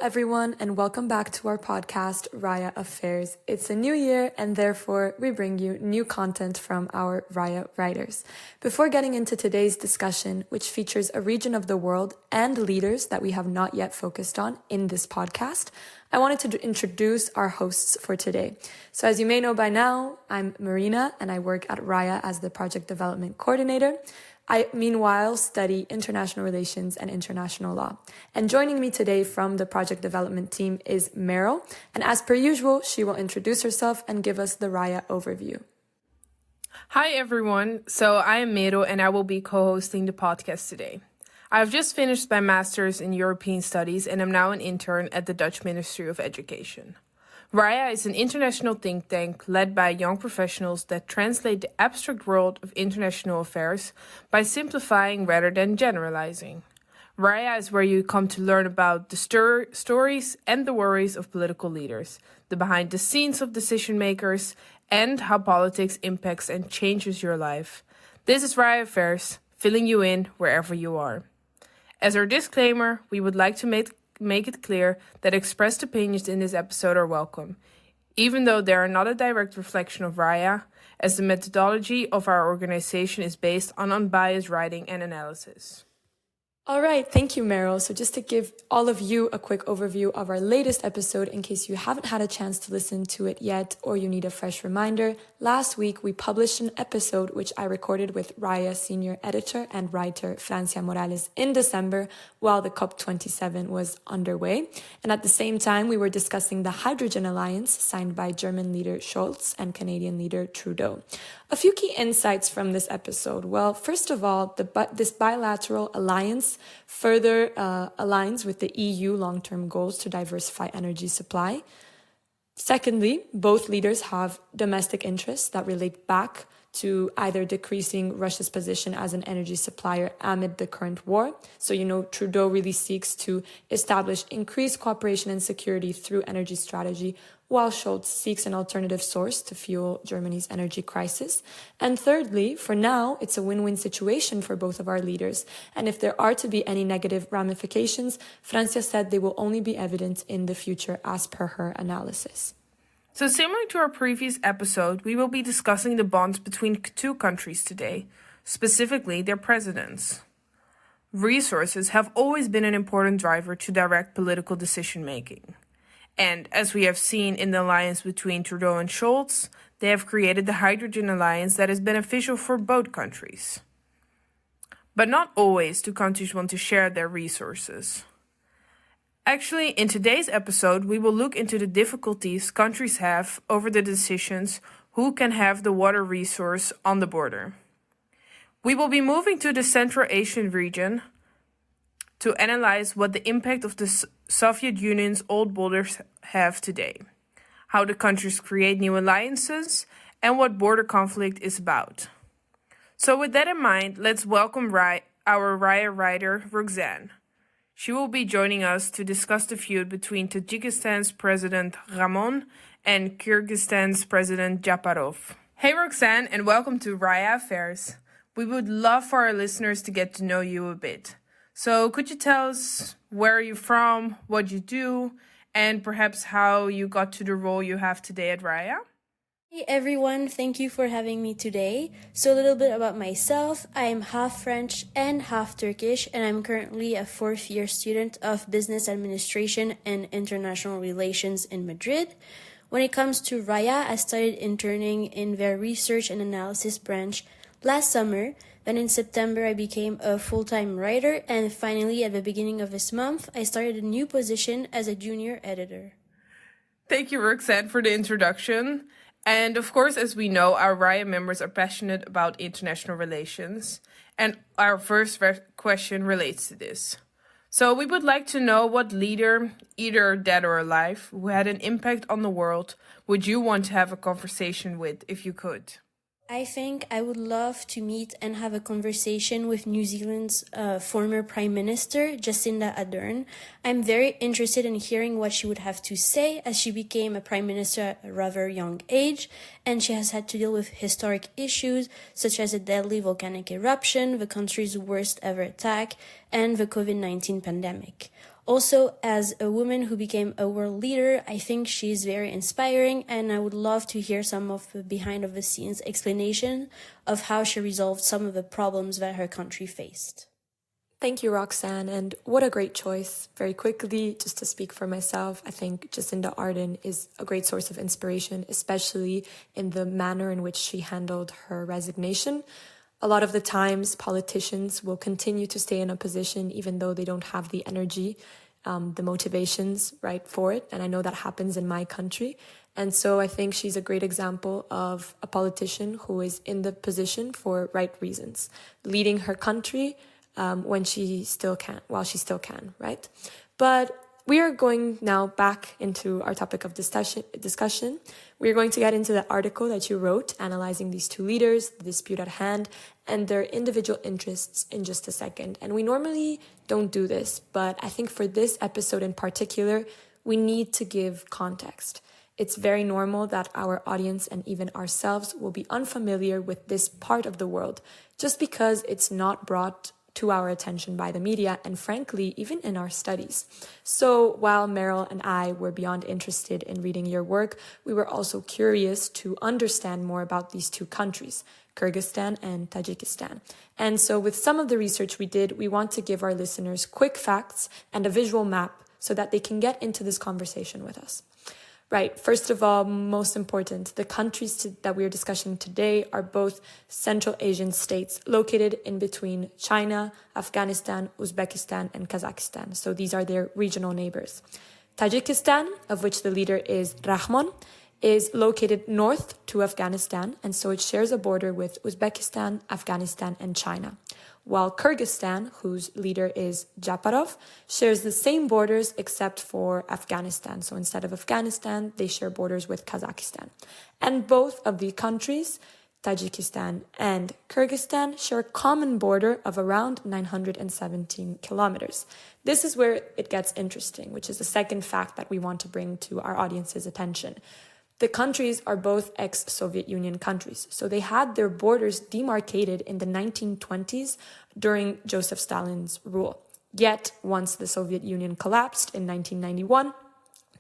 everyone, and welcome back to our podcast, RAIA Affairs. It's a new year, and therefore we bring you new content from our RAIA writers. Before getting into today's discussion, which features a region of the world and leaders that we have not yet focused on in this podcast, I wanted to introduce our hosts for today. So as you may know by now, I'm Marina, and I work at RAIA as the Project Development Coordinator. I, meanwhile, study international relations and international law. And joining me today from the project development team is Meryl. And as per usual, she will introduce herself and give us the RAIA overview. Hi, everyone. So I am Meryl, and I will be co-hosting the podcast today. I have just finished my master's in European Studies, and I'm now an intern at the Dutch Ministry of Education. RAIA is an international think tank led by young professionals that translate the abstract world of international affairs by simplifying rather than generalizing. RAIA is where you come to learn about the stories and the worries of political leaders, the behind the scenes of decision makers, and how politics impacts and changes your life. This is RAIA Affairs, filling you in wherever you are. As our disclaimer, we would like to make it clear that expressed opinions in this episode are welcome, even though they are not a direct reflection of RAIA, as the methodology of our organization is based on unbiased writing and analysis. All right, thank you, Meryl. So just to give all of you a quick overview of our latest episode in case you haven't had a chance to listen to it yet or you need a fresh reminder, last week we published an episode which I recorded with RAIA senior editor and writer Francia Morales in December while the COP27 was underway. And at the same time, we were discussing the Hydrogen Alliance signed by German leader Scholz and Canadian leader Trudeau. A few key insights from this episode. Well, first of all, this bilateral alliance further aligns with the EU long-term goals to diversify energy supply. Secondly, both leaders have domestic interests that relate back to either decreasing Russia's position as an energy supplier amid the current war. So, Trudeau really seeks to establish increased cooperation and security through energy strategy, while Scholz seeks an alternative source to fuel Germany's energy crisis. And thirdly, for now, it's a win-win situation for both of our leaders. And if there are to be any negative ramifications, Francia said they will only be evident in the future as per her analysis. So similar to our previous episode, we will be discussing the bonds between two countries today, specifically their presidents. Resources have always been an important driver to direct political decision-making. And as we have seen in the alliance between Trudeau and Scholz, they have created the Hydrogen Alliance that is beneficial for both countries. But not always do countries want to share their resources. Actually, in today's episode, we will look into the difficulties countries have over the decisions who can have the water resource on the border. We will be moving to the Central Asian region to analyze what the impact of the Soviet Union's old borders have today, how the countries create new alliances, and what border conflict is about. So with that in mind, let's welcome our RAIA writer, Roxane. She will be joining us to discuss the feud between Tajikistan's President Rahmon and Kyrgyzstan's President Japarov. Hey Roxane, and welcome to RAIA Affairs. We would love for our listeners to get to know you a bit. So could you tell us where you're from, what you do, and perhaps how you got to the role you have today at RAIA? Hey everyone, thank you for having me today. So a little bit about myself. I am half French and half Turkish, and I'm currently a fourth-year student of Business Administration and International Relations in Madrid. When it comes to RAIA, I started interning in their Research and Analysis branch last summer. Then in September, I became a full-time writer, and finally, at the beginning of this month, I started a new position as a junior editor. Thank you, Roxane, for the introduction. And of course, as we know, our RAIA members are passionate about international relations. And our first question relates to this. So we would like to know what leader, either dead or alive, who had an impact on the world, would you want to have a conversation with if you could? I think I would love to meet and have a conversation with New Zealand's former Prime Minister, Jacinda Ardern. I'm very interested in hearing what she would have to say, as she became a Prime Minister at a rather young age, and she has had to deal with historic issues such as a deadly volcanic eruption, the country's worst ever attack, and the COVID-19 pandemic. Also, as a woman who became a world leader, I think she's very inspiring, and I would love to hear some of the behind of the scenes explanation of how she resolved some of the problems that her country faced. Thank you, Roxane, and what a great choice. Very quickly, just to speak for myself, I think Jacinda Ardern is a great source of inspiration, especially in the manner in which she handled her resignation. A lot of the times, politicians will continue to stay in a position even though they don't have the energy, the motivations, right, for it. And I know that happens in my country. And so I think she's a great example of a politician who is in the position for right reasons, leading her country while she still can, right? But we are going now back into our topic of discussion. We are going to get into the article that you wrote, analyzing these two leaders, the dispute at hand, and their individual interests in just a second. And we normally don't do this, but I think for this episode in particular, we need to give context. It's very normal that our audience and even ourselves will be unfamiliar with this part of the world, just because it's not brought to our attention by the media and frankly, even in our studies. So while Meryl and I were beyond interested in reading your work, we were also curious to understand more about these two countries, Kyrgyzstan and Tajikistan. And so with some of the research we did, we want to give our listeners quick facts and a visual map so that they can get into this conversation with us. Right. First of all, most important, the countries that we are discussing today are both Central Asian states located in between China, Afghanistan, Uzbekistan, and Kazakhstan. So these are their regional neighbors. Tajikistan, of which the leader is Rahmon, is located north to Afghanistan, and so it shares a border with Uzbekistan, Afghanistan, and China. While Kyrgyzstan, whose leader is Japarov, shares the same borders except for Afghanistan. So instead of Afghanistan, they share borders with Kazakhstan. And both of the countries, Tajikistan and Kyrgyzstan, share a common border of around 917 kilometers. This is where it gets interesting, which is the second fact that we want to bring to our audience's attention. The countries are both ex-Soviet Union countries, so they had their borders demarcated in the 1920s during Joseph Stalin's rule. Yet, once the Soviet Union collapsed in 1991,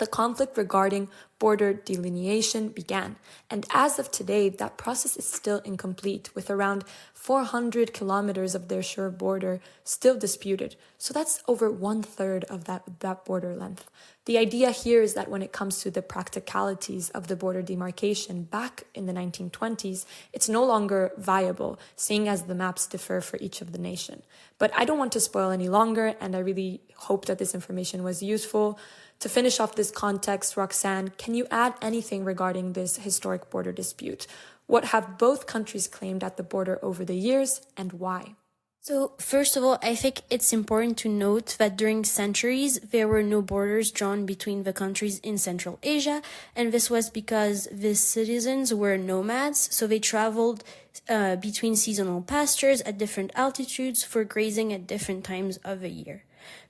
the conflict regarding border delineation began. And as of today, that process is still incomplete, with around 400 kilometers of their shore border still disputed. So that's over 1/3 of that border length. The idea here is that when it comes to the practicalities of the border demarcation back in the 1920s, it's no longer viable, seeing as the maps differ for each of the nation. But I don't want to spoil any longer, and I really hope that this information was useful. To finish off this context, Roxane, can you add anything regarding this historic border dispute? What have both countries claimed at the border over the years, and why? So, first of all, I think it's important to note that during centuries, there were no borders drawn between the countries in Central Asia, and this was because the citizens were nomads, so they traveled between seasonal pastures at different altitudes for grazing at different times of the year.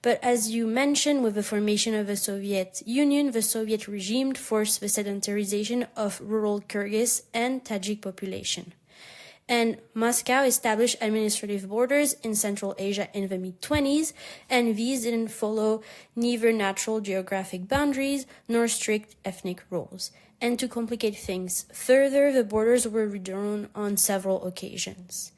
But as you mentioned, with the formation of the Soviet Union, the Soviet regime forced the sedentarization of rural Kyrgyz and Tajik population. And Moscow established administrative borders in Central Asia in the mid-20s, and these didn't follow neither natural geographic boundaries nor strict ethnic rules. And to complicate things further, the borders were redrawn on several occasions.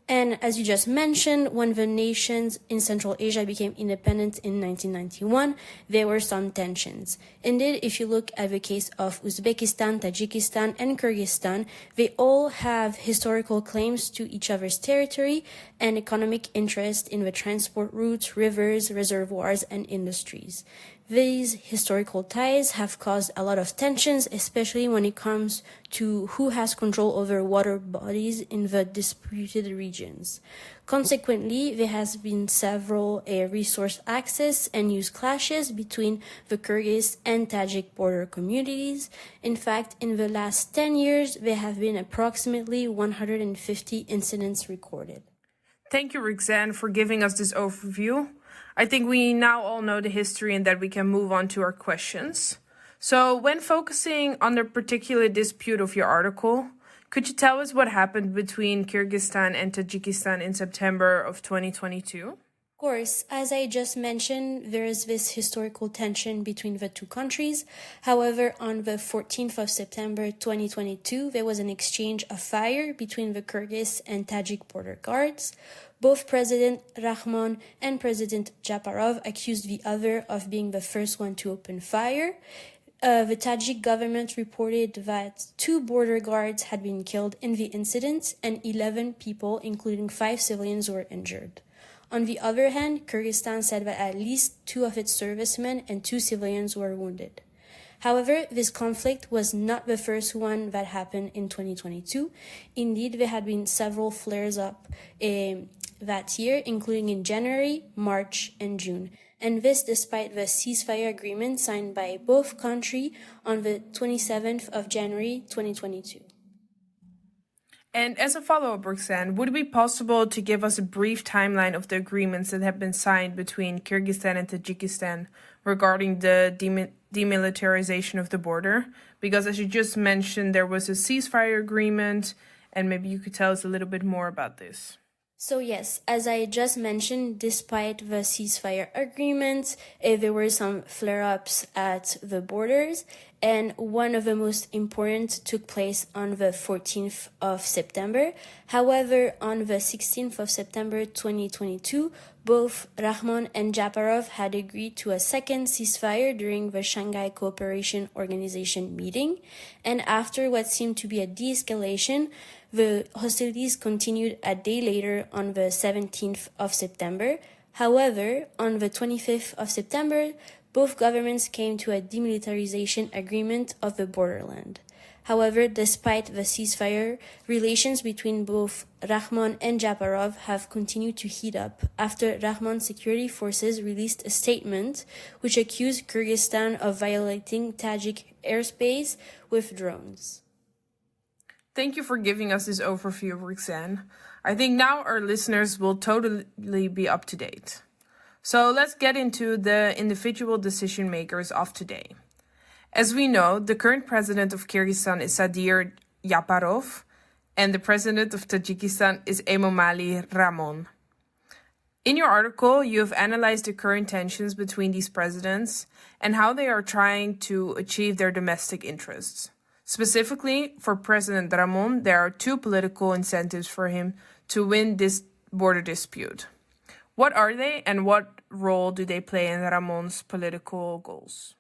And as you just mentioned, when the nations in Central Asia became independent in 1991, there were some tensions. Indeed, if you look at the case of Uzbekistan, Tajikistan, and Kyrgyzstan, they all have historical claims to each other's territory and economic interest in the transport routes, rivers, reservoirs, and industries. These historical ties have caused a lot of tensions, especially when it comes to who has control over water bodies in the disputed regions. Consequently, there has been several resource access and use clashes between the Kyrgyz and Tajik border communities. In fact, in the last 10 years, there have been approximately 150 incidents recorded. Thank you, Roxane, for giving us this overview. I think we now all know the history and that we can move on to our questions. So, when focusing on the particular dispute of your article, could you tell us what happened between Kyrgyzstan and Tajikistan in September of 2022? Course, as I just mentioned, there is this historical tension between the two countries. However, on the 14th of September 2022, there was an exchange of fire between the Kyrgyz and Tajik border guards. Both President Rahmon and President Japarov accused the other of being the first one to open fire. The Tajik government reported that 2 border guards had been killed in the incident and 11 people, including 5 civilians, were injured. On the other hand, Kyrgyzstan said that at least 2 of its servicemen and 2 civilians were wounded. However, this conflict was not the first one that happened in 2022. Indeed, there had been several flares-up that year, including in January, March, and June. And this despite the ceasefire agreement signed by both countries on the 27th of January 2022. And as a follow-up, Roxane, would it be possible to give us a brief timeline of the agreements that have been signed between Kyrgyzstan and Tajikistan regarding the demilitarization of the border? Because as you just mentioned, there was a ceasefire agreement, and maybe you could tell us a little bit more about this. So yes, as I just mentioned, despite the ceasefire agreement, there were some flare-ups at the borders, and one of the most important took place on the 14th of September. However, on the 16th of September 2022, both Rahmon and Japarov had agreed to a second ceasefire during the Shanghai Cooperation Organization meeting, and after what seemed to be a de-escalation, the hostilities continued a day later on the 17th of September. However, on the 25th of September, both governments came to a demilitarization agreement of the borderland. However, despite the ceasefire, relations between both Rahmon and Japarov have continued to heat up after Rahmon's security forces released a statement which accused Kyrgyzstan of violating Tajik airspace with drones. Thank you for giving us this overview, Roxane. I think now our listeners will totally be up to date. So let's get into the individual decision makers of today. As we know, the current president of Kyrgyzstan is Sadir Japarov, and the president of Tajikistan is Emomali Rahmon. In your article, you have analyzed the current tensions between these presidents and how they are trying to achieve their domestic interests. Specifically, for President Rahmon, there are 2 political incentives for him to win this border dispute. What are they, and what role do they play in Rahmon's political goals?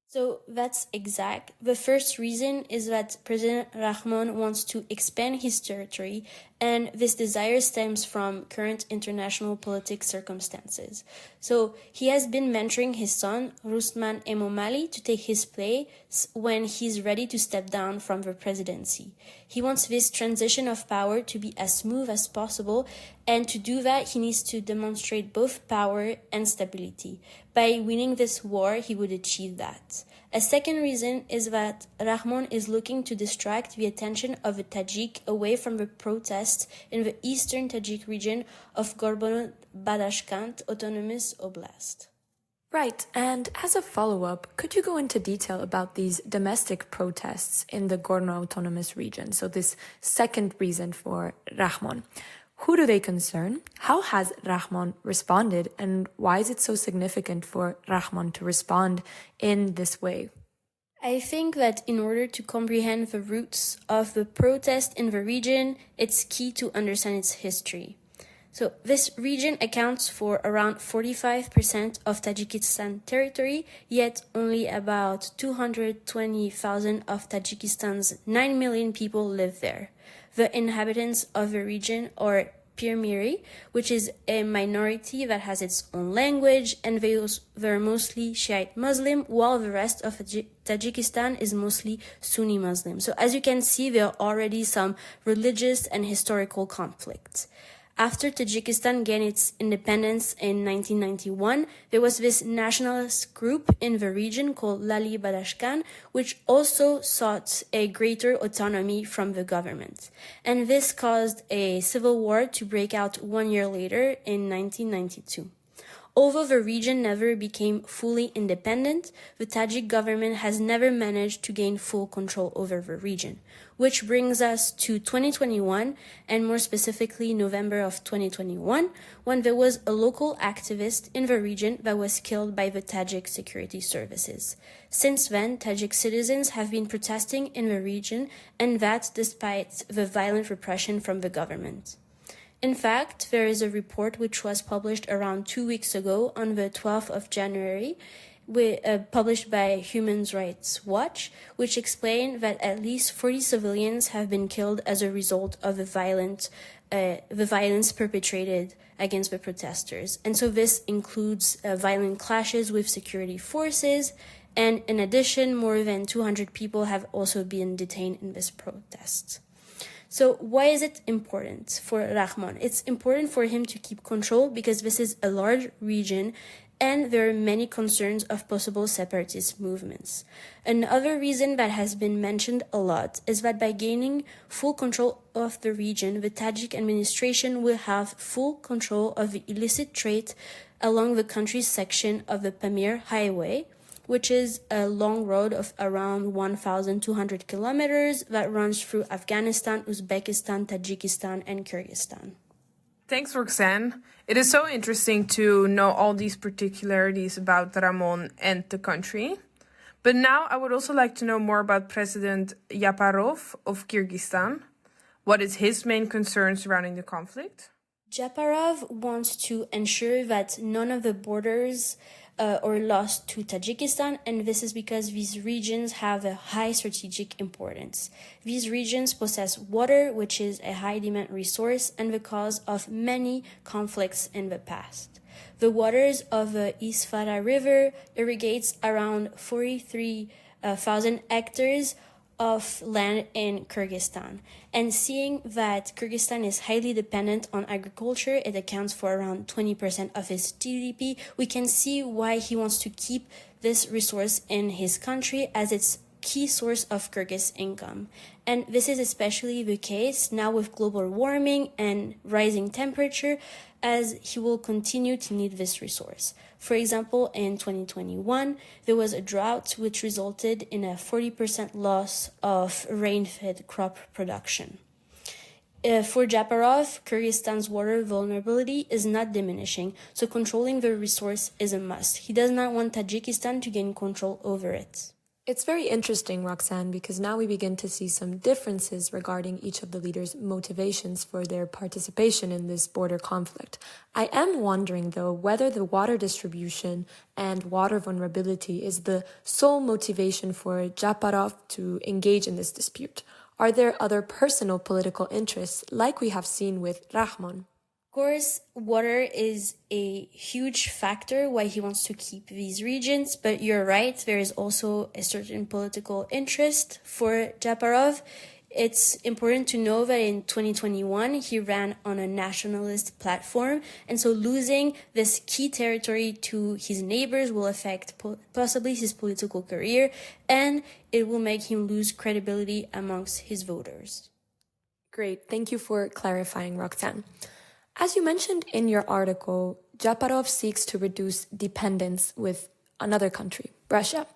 So that's exact. The first reason is that President Rahmon wants to expand his territory, and this desire stems from current international political circumstances. So he has been mentoring his son, Ruslan Emomali, to take his place when he's ready to step down from the presidency. He wants this transition of power to be as smooth as possible, and to do that, he needs to demonstrate both power and stability. By winning this war, he would achieve that. A second reason is that Rahmon is looking to distract the attention of the Tajik away from the protests in the eastern Tajik region of Gorno-Badashkent Autonomous Oblast. Right, and as a follow-up, could you go into detail about these domestic protests in the Gorno Autonomous Region? So this second reason for Rahmon. Who do they concern? How has Rahmon responded? And why is it so significant for Rahmon to respond in this way? I think that in order to comprehend the roots of the protest in the region, it's key to understand its history. So this region accounts for around 45% of Tajikistan territory, yet only about 220,000 of Tajikistan's 9 million people live there. The inhabitants of the region are Pirmiri, which is a minority that has its own language, and they're mostly Shiite Muslim, while the rest of Tajikistan is mostly Sunni Muslim. So as you can see, there are already some religious and historical conflicts. After Tajikistan gained its independence in 1991, there was this nationalist group in the region called Lali Badashkan, which also sought a greater autonomy from the government. And this caused a civil war to break out 1 year later in 1992. Although the region never became fully independent, the Tajik government has never managed to gain full control over the region, which brings us to 2021, and more specifically November of 2021, when there was a local activist in the region that was killed by the Tajik security services. Since then, Tajik citizens have been protesting in the region, and that despite the violent repression from the government. In fact, there is a report which was published around 2 weeks ago on the 12th of January, published by Human Rights Watch, which explained that at least 40 civilians have been killed as a result of the violence perpetrated against the protesters. And so this includes violent clashes with security forces, and in addition, more than 200 people have also been detained in this protest. So why is it important for Rahmon? It's important for him to keep control because this is a large region and there are many concerns of possible separatist movements. Another reason that has been mentioned a lot is that by gaining full control of the region, the Tajik administration will have full control of the illicit trade along the country's section of the Pamir Highway, which is a long road of around 1,200 kilometers that runs through Afghanistan, Uzbekistan, Tajikistan, and Kyrgyzstan. Thanks, Roxane. It is so interesting to know all these particularities about Rahmon and the country. But now I would also like to know more about President Japarov of Kyrgyzstan. What is his main concern surrounding the conflict? Japarov wants to ensure that none of the borders are lost to Tajikistan, and this is because these regions have a high strategic importance. These regions possess water, which is a high demand resource and the cause of many conflicts in the past. The waters of the ceasefire river irrigates around 43,000 hectares of land in Kyrgyzstan. And seeing that Kyrgyzstan is highly dependent on agriculture, it accounts for around 20% of its GDP, we can see why he wants to keep this resource in his country as its key source of Kyrgyz income. And this is especially the case now with global warming and rising temperature, as he will continue to need this resource. For example, in 2021, there was a drought which resulted in a 40% loss of rain-fed crop production. For Japarov, Kyrgyzstan's water vulnerability is not diminishing, so controlling the resource is a must. He does not want Tajikistan to gain control over it. It's very interesting, Roxane, because now we begin to see some differences regarding each of the leaders' motivations for their participation in this border conflict. I am wondering, though, whether the water distribution and water vulnerability is the sole motivation for Japarov to engage in this dispute. Are there other personal political interests, like we have seen with Rahmon? Of course, water is a huge factor why he wants to keep these regions, but you're right, there is also a certain political interest for Japarov. It's important to know that in 2021, he ran on a nationalist platform, and so losing this key territory to his neighbors will affect possibly his political career, and it will make him lose credibility amongst his voters. Great, thank you for clarifying, Roxane. As you mentioned in your article, Japarov seeks to reduce dependence with another country, Russia.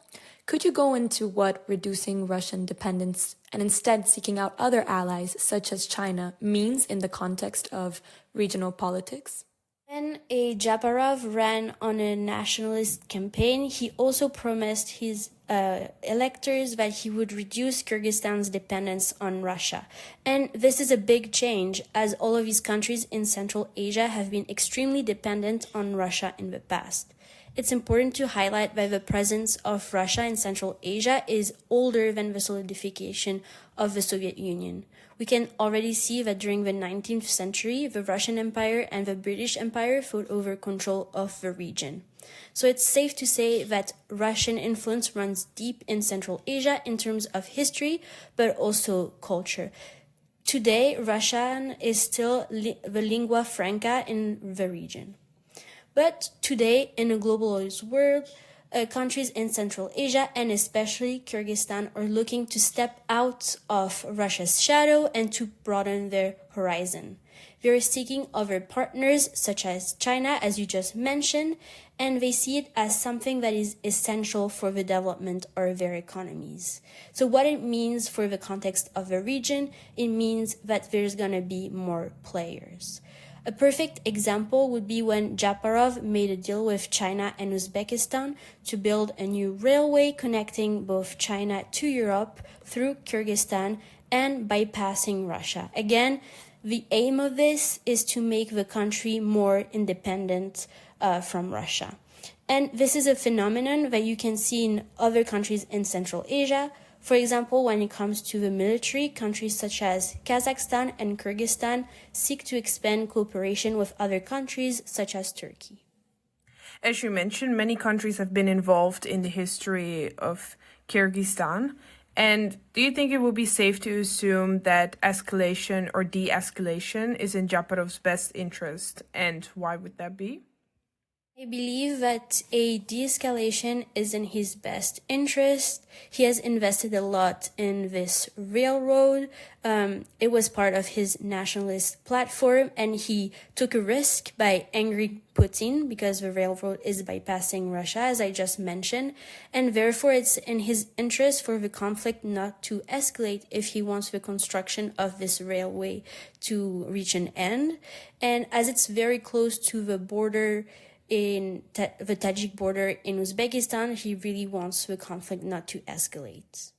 Could you go into what reducing Russian dependence and instead seeking out other allies such as China means in the context of regional politics? When Japarov ran on a nationalist campaign, he also promised his electors that he would reduce Kyrgyzstan's dependence on Russia. And this is a big change, as all of these countries in Central Asia have been extremely dependent on Russia in the past. It's important to highlight that the presence of Russia in Central Asia is older than the solidification of the Soviet Union. We can already see that during the 19th century, the Russian Empire and the British Empire fought over control of the region. So it's safe to say that Russian influence runs deep in Central Asia in terms of history, but also culture. Today, Russian is still the lingua franca in the region. But today, in a globalized world, countries in Central Asia and especially Kyrgyzstan are looking to step out of Russia's shadow and to broaden their horizon. They are seeking other partners, such as China, as you just mentioned, and they see it as something that is essential for the development of their economies. So what it means for the context of the region, it means that there's going to be more players. A perfect example would be when Japarov made a deal with China and Uzbekistan to build a new railway connecting both China to Europe through Kyrgyzstan and bypassing Russia. Again, the aim of this is to make the country more independent from Russia. And this is a phenomenon that you can see in other countries in Central Asia. For example, when it comes to the military, countries such as Kazakhstan and Kyrgyzstan seek to expand cooperation with other countries such as Turkey. As you mentioned, many countries have been involved in the history of Kyrgyzstan. And do you think it would be safe to assume that escalation or de-escalation is in Japarov's best interest? And why would that be? I believe that a de-escalation is in his best interest. He has invested a lot in this railroad. It was part of his nationalist platform, and he took a risk by angering Putin because the railroad is bypassing Russia, as I just mentioned, and therefore it's in his interest for the conflict not to escalate if he wants the construction of this railway to reach an end. And as it's very close to the border in the Tajik border in Uzbekistan, he really wants the conflict not to escalate.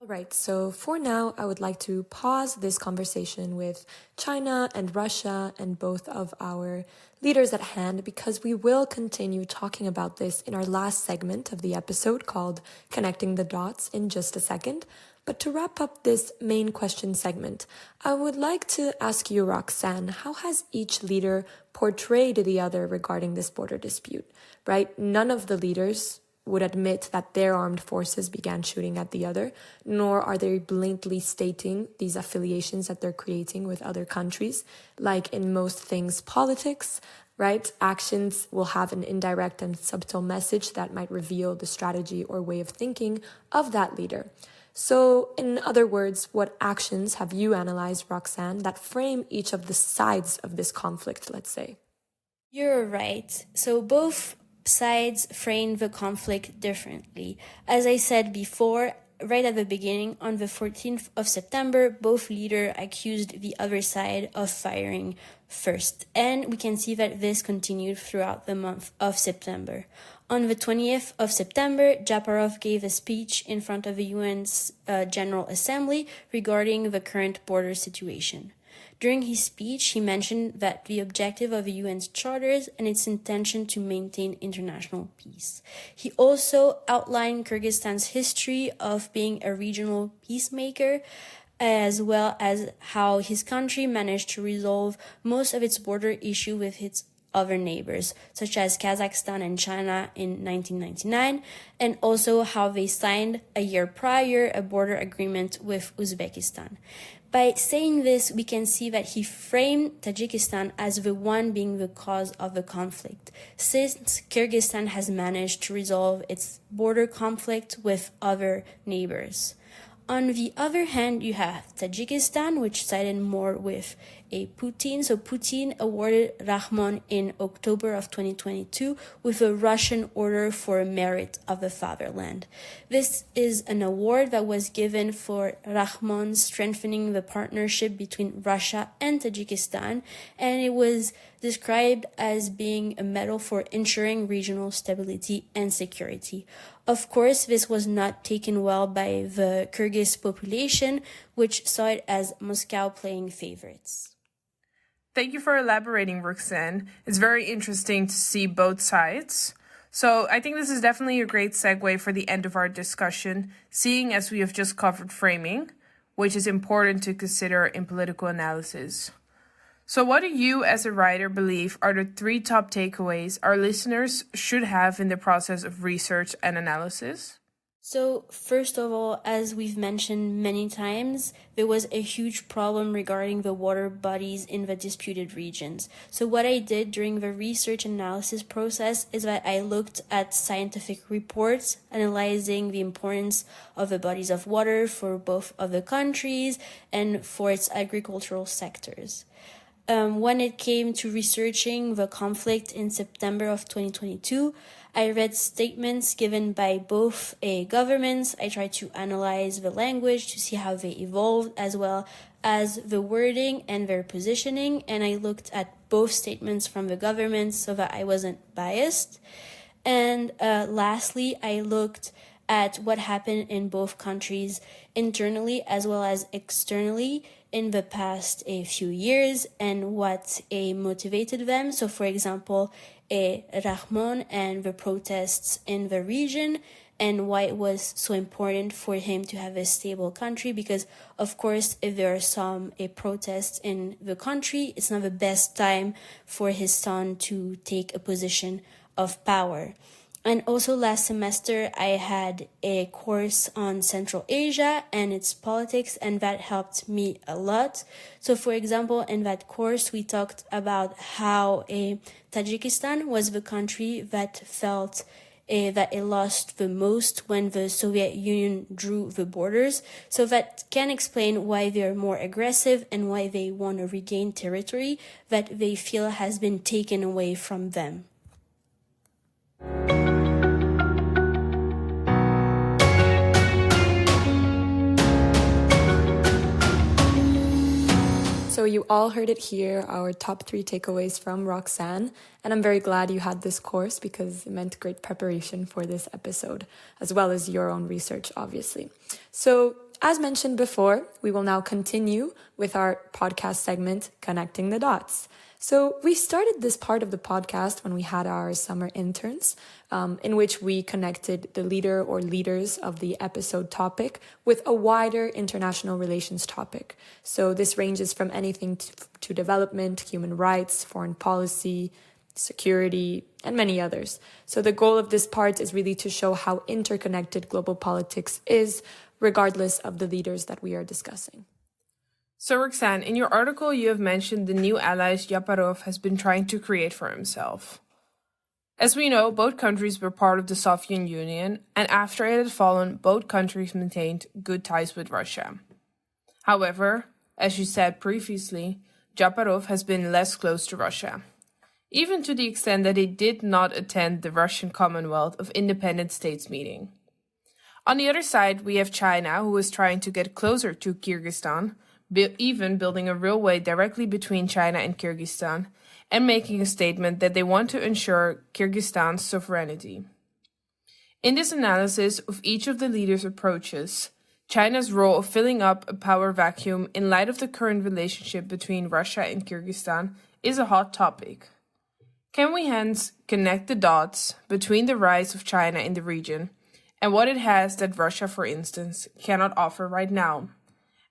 All right, so for now, I would like to pause this conversation with China and Russia and both of our leaders at hand, because we will continue talking about this in our last segment of the episode called Connecting the Dots in just a second. But to wrap up this main question segment, I would like to ask you, Roxane, how has each leader portrayed the other regarding this border dispute, right? None of the leaders would admit that their armed forces began shooting at the other, nor are they blatantly stating these affiliations that they're creating with other countries. Like in most things, politics, right? Actions will have an indirect and subtle message that might reveal the strategy or way of thinking of that leader. So, in other words, what actions have you analyzed, Roxane, that frame each of the sides of this conflict, let's say? You're right. So both sides frame the conflict differently. As I said before, right at the beginning, on the 14th of September, both leaders accused the other side of firing first. And we can see that this continued throughout the month of September. On the 20th of September, Japarov gave a speech in front of the UN's General Assembly regarding the current border situation. During his speech, he mentioned that the objective of the UN's charters and its intention to maintain international peace. He also outlined Kyrgyzstan's history of being a regional peacemaker, as well as how his country managed to resolve most of its border issue with its other neighbors, such as Kazakhstan and China in 1999, and also how they signed a year prior a border agreement with Uzbekistan. By saying this, we can see that he framed Tajikistan as the one being the cause of the conflict, since Kyrgyzstan has managed to resolve its border conflict with other neighbors. On the other hand, you have Tajikistan, which sided more with Putin. So Putin awarded Rahmon in October of 2022 with a Russian order for merit of the fatherland. This is an award that was given for Rahmon strengthening the partnership between Russia and Tajikistan, and it was described as being a medal for ensuring regional stability and security. Of course, this was not taken well by the Kyrgyz population, which saw it as Moscow playing favorites. Thank you for elaborating, Roxane. It's very interesting to see both sides. So I think this is definitely a great segue for the end of our discussion, seeing as we have just covered framing, which is important to consider in political analysis. So what do you as a writer believe are the 3 top takeaways our listeners should have in the process of research and analysis? So first of all, as we've mentioned many times, there was a huge problem regarding the water bodies in the disputed regions. So what I did during the research analysis process is that I looked at scientific reports analyzing the importance of the bodies of water for both of the countries and for its agricultural sectors. When it came to researching the conflict in September of 2022, I read statements given by both governments. I tried to analyze the language to see how they evolved, as well as the wording and their positioning. And I looked at both statements from the government so that I wasn't biased. And lastly, I looked at what happened in both countries internally as well as externally in the past few years and what motivated them. So, for example, Rahmon and the protests in the region and why it was so important for him to have a stable country, because of course if there are some protests in the country, it's not the best time for his son to take a position of power. And also last semester, I had a course on Central Asia and its politics, and that helped me a lot. So, for example, in that course, we talked about how Tajikistan was the country that felt that it lost the most when the Soviet Union drew the borders. So that can explain why they're more aggressive and why they want to regain territory that they feel has been taken away from them. So you all heard it here, our top 3 takeaways from Roxane, and I'm very glad you had this course because it meant great preparation for this episode, as well as your own research, obviously. So, as mentioned before, we will now continue with our podcast segment, Connecting the Dots. So we started this part of the podcast when we had our summer interns, in which we connected the leader or leaders of the episode topic with a wider international relations topic. So this ranges from anything to development, human rights, foreign policy, security, and many others. So the goal of this part is really to show how interconnected global politics is, regardless of the leaders that we are discussing. So, Roxane, in your article, you have mentioned the new allies Japarov has been trying to create for himself. As we know, both countries were part of the Soviet Union, and after it had fallen, both countries maintained good ties with Russia. However, as you said previously, Japarov has been less close to Russia, even to the extent that he did not attend the Russian Commonwealth of Independent States meeting. On the other side, we have China, who is trying to get closer to Kyrgyzstan, even building a railway directly between China and Kyrgyzstan, and making a statement that they want to ensure Kyrgyzstan's sovereignty. In this analysis of each of the leaders' approaches, China's role of filling up a power vacuum in light of the current relationship between Russia and Kyrgyzstan is a hot topic. Can we hence connect the dots between the rise of China in the region and what it has that Russia, for instance, cannot offer right now?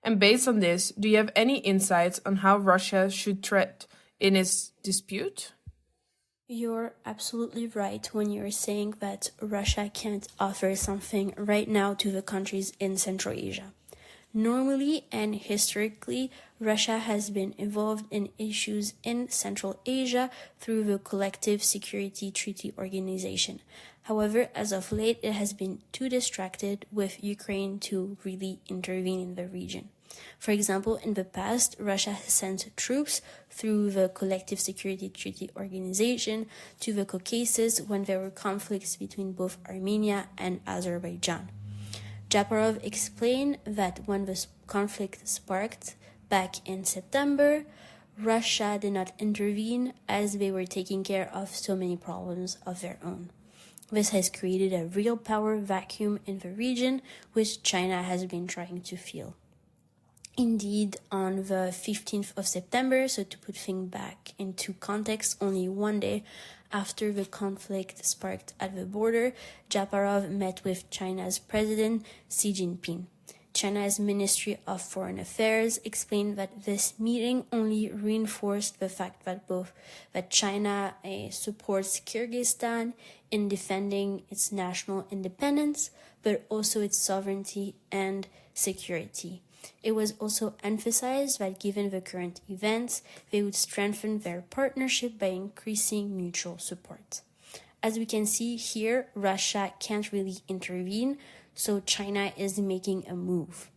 And based on this, do you have any insights on how Russia should tread in its dispute? You're absolutely right when you're saying that Russia can't offer something right now to the countries in Central Asia. Normally and historically, Russia has been involved in issues in Central Asia through the Collective Security Treaty Organization. However, as of late, it has been too distracted with Ukraine to really intervene in the region. For example, in the past, Russia has sent troops through the Collective Security Treaty Organization to the Caucasus when there were conflicts between both Armenia and Azerbaijan. Japarov explained that when the conflict sparked back in September, Russia did not intervene as they were taking care of so many problems of their own. This has created a real power vacuum in the region, which China has been trying to fill. Indeed, on the 15th of September, so to put things back into context, only one day after the conflict sparked at the border, Japarov met with China's President Xi Jinping. China's Ministry of Foreign Affairs explained that this meeting only reinforced the fact that China supports Kyrgyzstan in defending its national independence, but also its sovereignty and security. It was also emphasized that given the current events, they would strengthen their partnership by increasing mutual support. As we can see here, Russia can't really intervene, so China is making a move.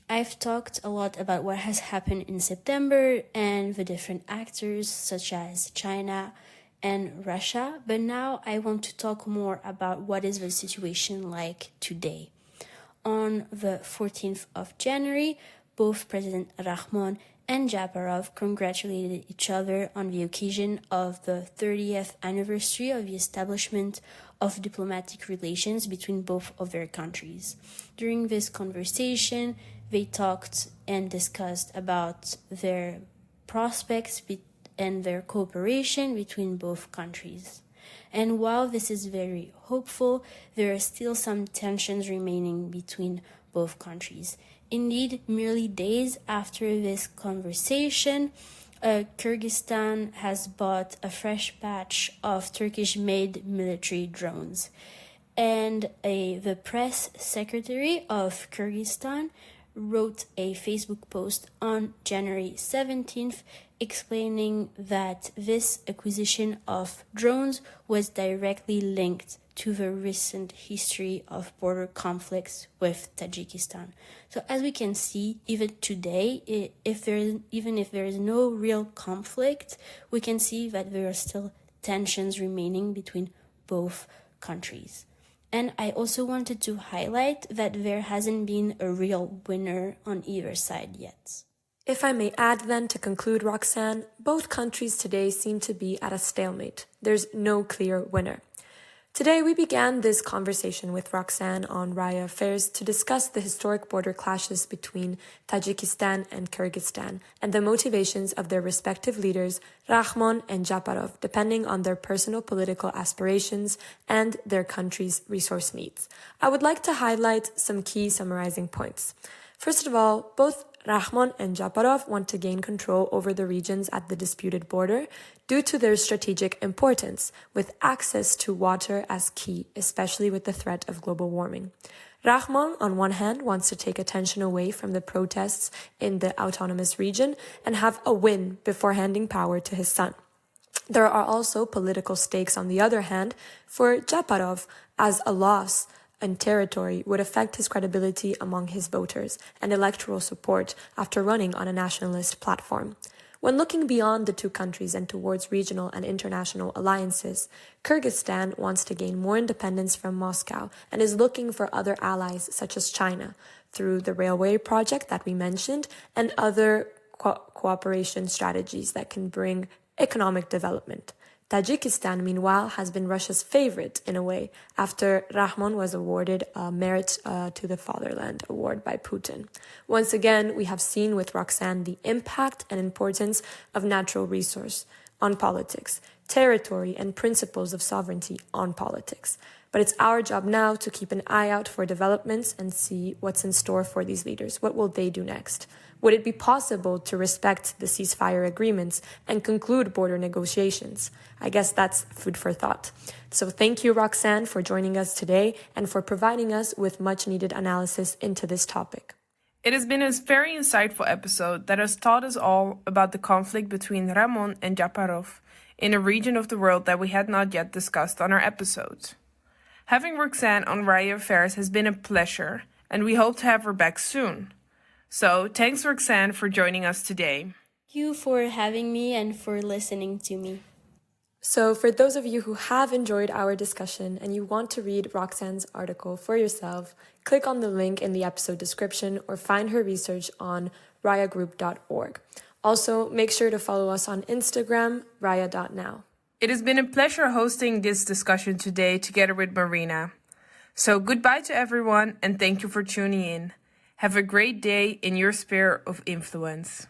I've talked a lot about what has happened in September and the different actors such as China and Russia, but now I want to talk more about what is the situation like today. On the 14th of January, both President Rahmon and Japarov congratulated each other on the occasion of the 30th anniversary of the establishment of diplomatic relations between both of their countries. During this conversation, they talked and discussed about their prospects and their cooperation between both countries. And while this is very hopeful, there are still some tensions remaining between both countries. Indeed, merely days after this conversation, Kyrgyzstan has bought a fresh batch of Turkish-made military drones. And the press secretary of Kyrgyzstan wrote a Facebook post on January 17th explaining that this acquisition of drones was directly linked to the recent history of border conflicts with Tajikistan. So as we can see, even today, even if there is no real conflict, we can see that there are still tensions remaining between both countries. And I also wanted to highlight that there hasn't been a real winner on either side yet. If I may add then to conclude, Roxane, both countries today seem to be at a stalemate. There's no clear winner. Today we began this conversation with Roxane on RAIA Affairs to discuss the historic border clashes between Tajikistan and Kyrgyzstan and the motivations of their respective leaders, Rahmon and Japarov, depending on their personal political aspirations and their country's resource needs. I would like to highlight some key summarizing points. First of all, both Rahmon and Japarov want to gain control over the regions at the disputed border due to their strategic importance, with access to water as key, especially with the threat of global warming. Rahmon, on one hand, wants to take attention away from the protests in the autonomous region and have a win before handing power to his son. There are also political stakes, on the other hand, for Japarov, as a loss and territory would affect his credibility among his voters and electoral support after running on a nationalist platform. When looking beyond the two countries and towards regional and international alliances, Kyrgyzstan wants to gain more independence from Moscow and is looking for other allies such as China through the railway project that we mentioned and other cooperation strategies that can bring economic development. Tajikistan, meanwhile, has been Russia's favorite in a way after Rahmon was awarded a Merit to the Fatherland award by Putin. Once again, we have seen with Roxane the impact and importance of natural resource on politics, territory and principles of sovereignty on politics. But it's our job now to keep an eye out for developments and see what's in store for these leaders. What will they do next? Would it be possible to respect the ceasefire agreements and conclude border negotiations? I guess that's food for thought. So thank you, Roxane, for joining us today and for providing us with much needed analysis into this topic. It has been a very insightful episode that has taught us all about the conflict between Rahmon and Japarov in a region of the world that we had not yet discussed on our episodes. Having Roxane on RAIA Affairs has been a pleasure, and we hope to have her back soon. So, thanks Roxane for joining us today. Thank you for having me and for listening to me. So, for those of you who have enjoyed our discussion and you want to read Roxane's article for yourself, click on the link in the episode description or find her research on raiagroup.org. Also, make sure to follow us on Instagram, raia.now. It has been a pleasure hosting this discussion today together with Marina. So goodbye to everyone and thank you for tuning in. Have a great day in your sphere of influence.